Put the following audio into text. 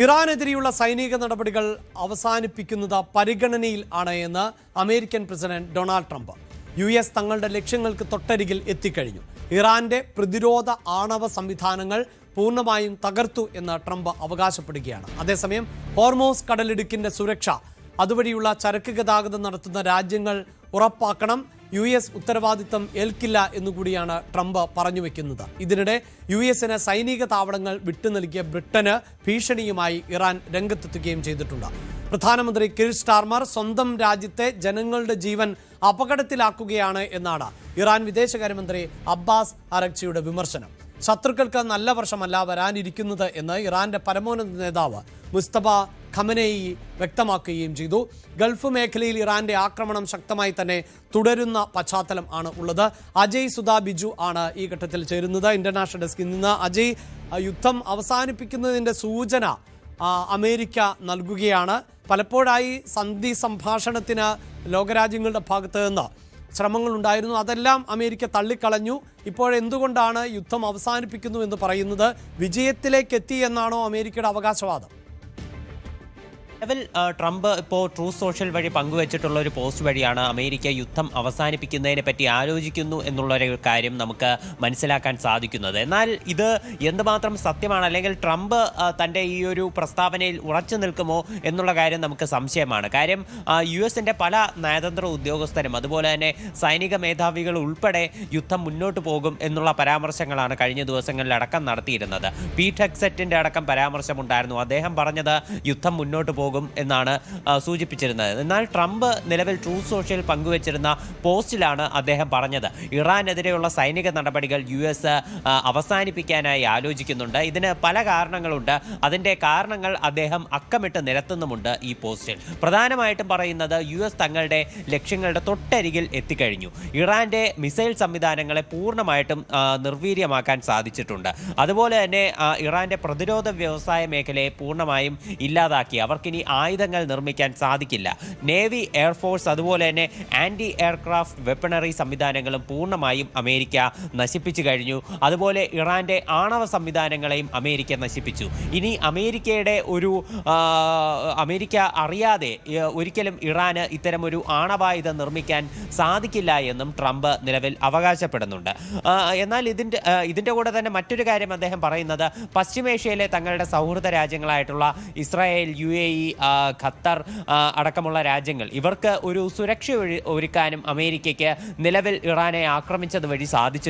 ഇറാനെതിരെയുള്ള സൈനിക നടപടികൾ അവസാനിപ്പിക്കുന്നത് പരിഗണനയിൽ ആണ് എന്ന് American president Donald Trump. US തങ്ങളുടെ ലക്ഷ്യങ്ങൾക്ക് തൊട്ടരികിൽ എത്തിക്കഴിഞ്ഞു. ഇറാന്റെ പ്രതിരോധ ആണവ സംവിധാനങ്ങൾ പൂർണ്ണമായും തകർത്തു എന്ന് ട്രംപ് അവകാശപ്പെടുകയാണ്. അതേസമയം ഹോർമോസ് കടലിടുക്കിന്റെ സുരക്ഷ, അതുവഴിയുള്ള ചരക്ക് ഗതാഗതം നടത്തുന്ന രാജ്യങ്ങൾ ഉറപ്പാക്കണം, യുഎസ് ഉത്തരവാദിത്തം ഏൽക്കില്ല എന്നുകൂടിയാണ് ട്രംപ് പറഞ്ഞു വെക്കുന്നത്. ഇതിനിടെ യുഎസിന് സൈനിക താവളങ്ങൾ വിട്ടു നൽകിയ ബ്രിട്ടന് ഭീഷണിയുമായി ഇറാൻ രംഗത്തെത്തുകയും ചെയ്തിട്ടുണ്ട്. പ്രധാനമന്ത്രി കിർ സ്റ്റാർമർ സ്വന്തം രാജ്യത്തെ ജനങ്ങളുടെ ജീവൻ അപകടത്തിലാക്കുകയാണ് എന്നാണ് ഇറാൻ വിദേശകാര്യമന്ത്രി അബ്ബാസ് അറഗ്ചിയുടെ വിമർശനം. ശത്രുക്കൾക്ക് നല്ല വർഷമല്ല വരാനിരിക്കുന്നത് എന്ന് ഇറാന്റെ പരമോന്നത നേതാവ് മുസ്തഫ ഖമനേയി വ്യക്തമാക്കുകയും ചെയ്തു. ഗൾഫ് മേഖലയിൽ ഇറാന്റെ ആക്രമണം ശക്തമായി തന്നെ തുടരുന്ന പശ്ചാത്തലം ആണ് ഉള്ളത്. അജയ് സുധാ ബിജു ആണ് ഈ ഘട്ടത്തിൽ ചേരുന്നത് ഇന്റർനാഷണൽ ഡെസ്കിൽ നിന്ന്. അജയ്, യുദ്ധം അവസാനിപ്പിക്കുന്നതിന്റെ സൂചന അമേരിക്ക നൽകുകയാണ്. പലപ്പോഴായി സന്ധി സംഭാഷണത്തിന് ലോകരാജ്യങ്ങളുടെ ഭാഗത്ത് നിന്ന് ശ്രമങ്ങളുണ്ടായിരുന്നു, അതെല്ലാം അമേരിക്ക തള്ളിക്കളഞ്ഞു. ഇപ്പോഴെന്തുകൊണ്ടാണ് യുദ്ധം അവസാനിപ്പിക്കുന്നു എന്ന് പറയുന്നത്? വിജയത്തിലേക്ക് എത്തി എന്നാണോ അമേരിക്കയുടെ അവകാശവാദം? ട്രംപ് ഇപ്പോൾ ട്രൂത്ത് സോഷ്യൽ വഴി പങ്കുവച്ചിട്ടുള്ള ഒരു പോസ്റ്റ് വഴിയാണ് അമേരിക്ക യുദ്ധം അവസാനിപ്പിക്കുന്നതിനെ പറ്റി ആലോചിക്കുന്നു എന്നുള്ളൊരു കാര്യം നമുക്ക് മനസ്സിലാക്കാൻ സാധിക്കുന്നത്. എന്നാൽ ഇത് എന്തുമാത്രം സത്യമാണ്, അല്ലെങ്കിൽ ട്രംപ് തൻ്റെ ഈ ഒരു പ്രസ്താവനയിൽ ഉറച്ചു നിൽക്കുമോ എന്നുള്ള കാര്യം നമുക്ക് സംശയമാണ്. കാര്യം യുഎസിൻ്റെ പല നയതന്ത്ര ഉദ്യോഗസ്ഥരും അതുപോലെ തന്നെ സൈനിക മേധാവികൾ ഉൾപ്പെടെ യുദ്ധം മുന്നോട്ട് പോകും എന്നുള്ള പരാമർശങ്ങളാണ് കഴിഞ്ഞ ദിവസങ്ങളിൽ അടക്കം നടത്തിയിരുന്നത്. പീറ്റ് ഹെഗ്സെറ്റിൻ്റെ അടക്കം പരാമർശമുണ്ടായിരുന്നു. അദ്ദേഹം പറഞ്ഞത് യുദ്ധം മുന്നോട്ട് പോകും എന്നാണ് സൂചിപ്പിച്ചിരുന്നത്. എന്നാൽ ട്രംപ് നിലവിൽ ട്രൂത്ത് സോഷ്യൽ പങ്കുവച്ചിരുന്ന പോസ്റ്റിലാണ് അദ്ദേഹം പറഞ്ഞത് ഇറാനെതിരെയുള്ള സൈനിക നടപടികൾ യുഎസ് അവസാനിപ്പിക്കാനായി ആലോചിക്കുന്നുണ്ട്. ഇതിന് പല കാരണങ്ങളുണ്ട്. അതിൻ്റെ കാരണങ്ങൾ അദ്ദേഹം അക്കമിട്ട് നിരത്തുന്നുമുണ്ട് ഈ പോസ്റ്റിൽ. പ്രധാനമായിട്ടും പറയുന്നത് യുഎസ് തങ്ങളുടെ ലക്ഷ്യങ്ങളുടെ തൊട്ടരികിൽ എത്തിക്കഴിഞ്ഞു. ഇറാന്റെ മിസൈൽ സംവിധാനങ്ങളെ പൂർണ്ണമായിട്ടും നിർവീര്യമാക്കാൻ സാധിച്ചിട്ടുണ്ട്. അതുപോലെ തന്നെ ഇറാന്റെ പ്രതിരോധ വ്യവസായ മേഖലയെ പൂർണ്ണമായും ഇല്ലാതാക്കി. അവർക്കിനി ആയുധങ്ങൾ നിർമ്മിക്കാൻ സാധിക്കില്ല. നേവി, എയർഫോഴ്സ് അതുപോലെ തന്നെ ആന്റി എയർക്രാഫ്റ്റ് വെപ്പണറി സംവിധാനങ്ങളും പൂർണ്ണമായും അമേരിക്ക നശിപ്പിച്ചു കഴിഞ്ഞു. അതുപോലെ ഇറാന്റെ ആണവ സംവിധാനങ്ങളെയും അമേരിക്ക നശിപ്പിച്ചു. ഇനി അമേരിക്ക അറിയാതെ ഒരിക്കലും ഇറാന് ഇത്തരമൊരു ആണവായുധം നിർമ്മിക്കാൻ സാധിക്കില്ല എന്നും ട്രംപ് നിലവിൽ അവകാശപ്പെടുന്നുണ്ട്. എന്നാൽ ഇതിൻ്റെ കൂടെ തന്നെ മറ്റൊരു കാര്യം അദ്ദേഹം പറയുന്നത് പശ്ചിമേഷ്യയിലെ തങ്ങളുടെ സൗഹൃദ രാജ്യങ്ങളായിട്ടുള്ള ഇസ്രായേൽ, UAE, ഖത്തർ അടക്കമുള്ള രാജ്യങ്ങൾ, ഇവർക്ക് ഒരു സുരക്ഷ ഒരുക്കാനും അമേരിക്കയ്ക്ക് നിലവിൽ ഇറാനെ ആക്രമിച്ചത് വഴി സാധിച്ചു.